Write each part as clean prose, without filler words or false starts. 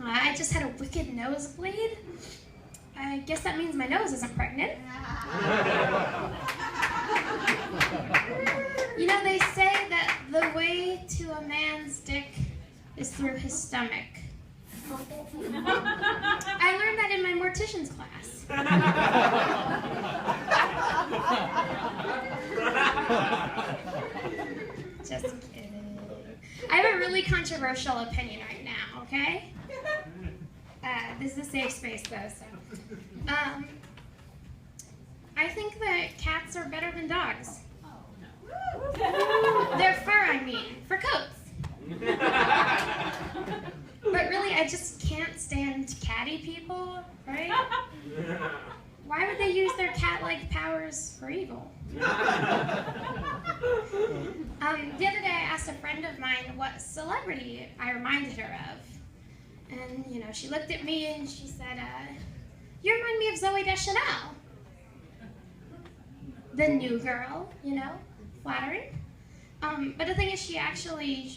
I just had a wicked nosebleed. I guess that means my nose isn't pregnant. You know, they say that the way to a man's dick is through his stomach. I learned that in my mortician's class. Just kidding. I have a really controversial opinion right now, okay? This is a safe space, though, so. I think that cats are better than dogs. Their fur, I mean, for coats. But really, I just can't stand catty people, right? Why would they use their cat-like powers for evil? The other day, I asked a friend of mine what celebrity I reminded her of. And, you know, she looked at me and she said, you remind me of Zooey Deschanel. The new girl, you know, flattering. But the thing is, she accidentally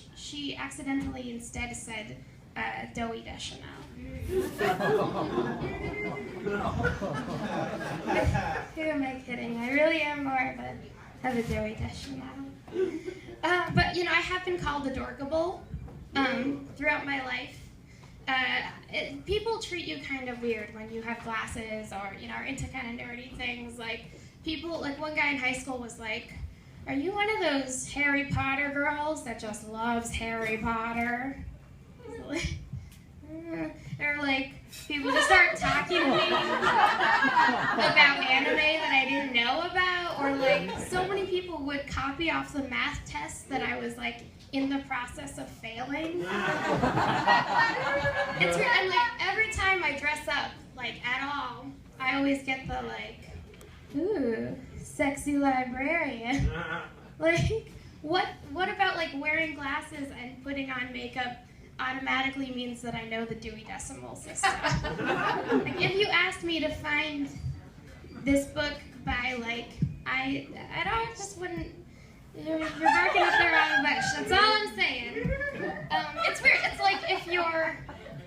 instead said, Zooey Deschanel. Who am I kidding? I really am more of a Zooey Deschanel. But, you know, I have been called adorkable throughout my life. People treat you kind of weird when you have glasses or, you know, are into kind of nerdy things. Like, people, like one guy in high school was like, are you one of those Harry Potter girls that just loves Harry Potter? Or like, people just start talking to me about anime that I didn't know about, or like, so many people would copy off the math tests that I was like in the process of failing. It's weird, and like every time I dress up, like at all, I always get the like, ooh, sexy librarian. Like, what about like wearing glasses and putting on makeup automatically means that I know the Dewey Decimal System? Like, if you asked me to find this book by like, I just wouldn't. You're barking up the wrong bush. That's all I'm saying. It's weird. It's like if you're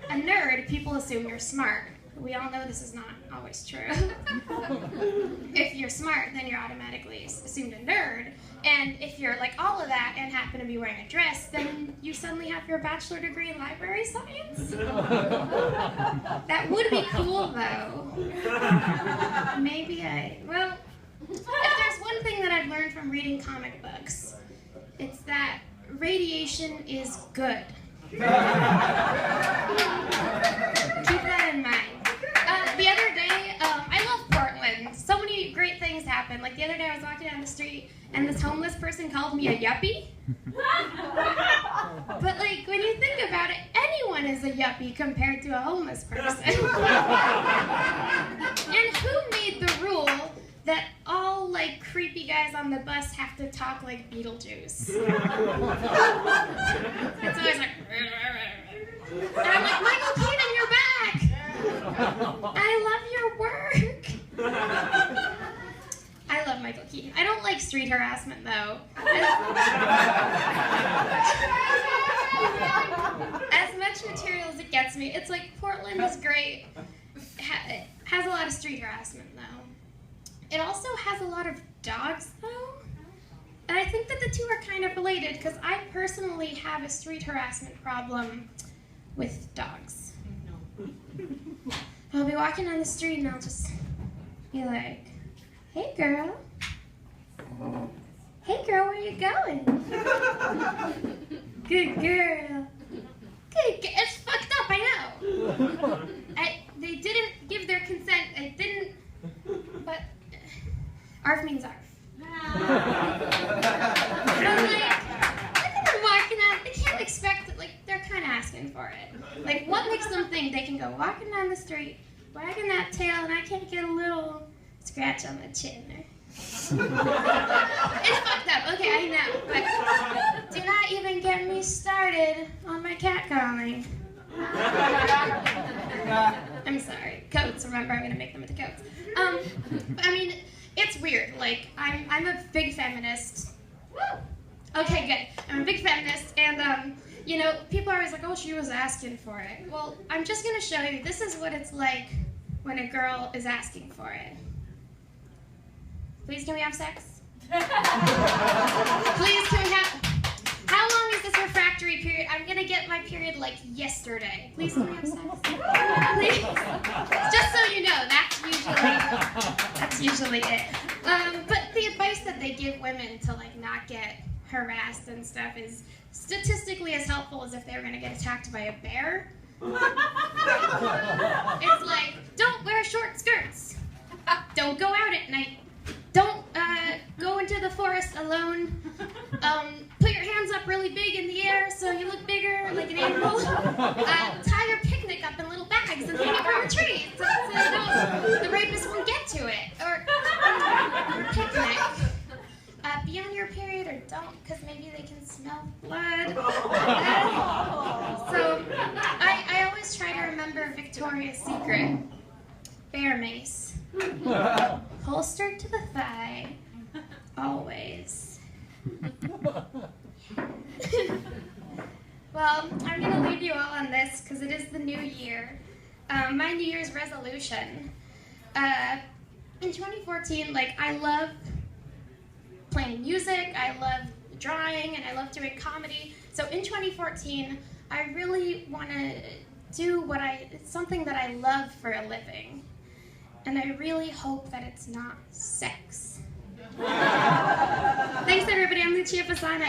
a nerd, people assume you're smart. We all know this is not always true. If you're smart, then you're automatically assumed a nerd. And if you're like all of that and happen to be wearing a dress, then you suddenly have your bachelor degree in library science. That would be cool, though. Well, if there's one thing that I've learned from reading comic books, it's that radiation is good. Keep that in mind. The other day, I love Portland. So many great things happen. Like the other day I was walking down the street and this homeless person called me a yuppie. But like, when you think about it, anyone is a yuppie compared to a homeless person. And who made the rule that all like creepy guys on the bus have to talk like Beetlejuice? It's always like, and I'm like, Michael Keaton, you're back! I love your work! I love Michael Keaton. I don't like street harassment, though. As much material as it gets me, it's like Portland is great. It has a lot of street harassment, though. It also has a lot of dogs, though. And I think that the two are kind of related, because I personally have a street harassment problem with dogs. I'll be walking down the street and I'll just be like, hey girl. Hey girl, where you going? Good girl. Good girl. It's fucked up, I know. They didn't give their consent. I didn't, but ARF means ARF. I'm like, look at them walking out. They can't expect it. Like, they're kind of asking for it. Like, what makes them think they can go walking down the street, wagging that tail, and I can't get a little scratch on the chin? It's fucked up. Okay, I know. But do not even get me started on my cat calling. I'm sorry. Coats. Remember, I'm going to make them into coats. I mean, it's weird. Like, I'm a big feminist. Woo! Okay, good. I'm a big feminist, and you know, people are always like, oh, she was asking for it. Well, I'm just gonna show you, this is what it's like when a girl is asking for it. Please, can we have sex? Please, can we have, how long is this refractory period? I'm gonna get my period like yesterday. Please, can we have sex? Please. Just so you know, that's usually it. But the advice that they give women to like not get harassed and stuff is statistically as helpful as if they were gonna get attacked by a bear. It's like, don't wear short skirts. Don't go out at night. Don't go into the forest alone. Put your hands up really big in the air so you look bigger, like an animal. Tie your picnic up in little bags and hang it from a tree so the rapist won't get to it. Or picnic. Be on your period or don't, because maybe they can smell blood. So I always try to remember Victoria's Secret. Bear mace. Holstered to the thigh. Always. Well, I'm going to leave you all on this because it is the new year. My New Year's resolution. In 2014, like, I love playing music, I love drawing, and I love doing comedy. So in 2014, I really want to do it's something that I love for a living. And I really hope that it's not sex. Thanks everybody, I'm Lucia Fasano.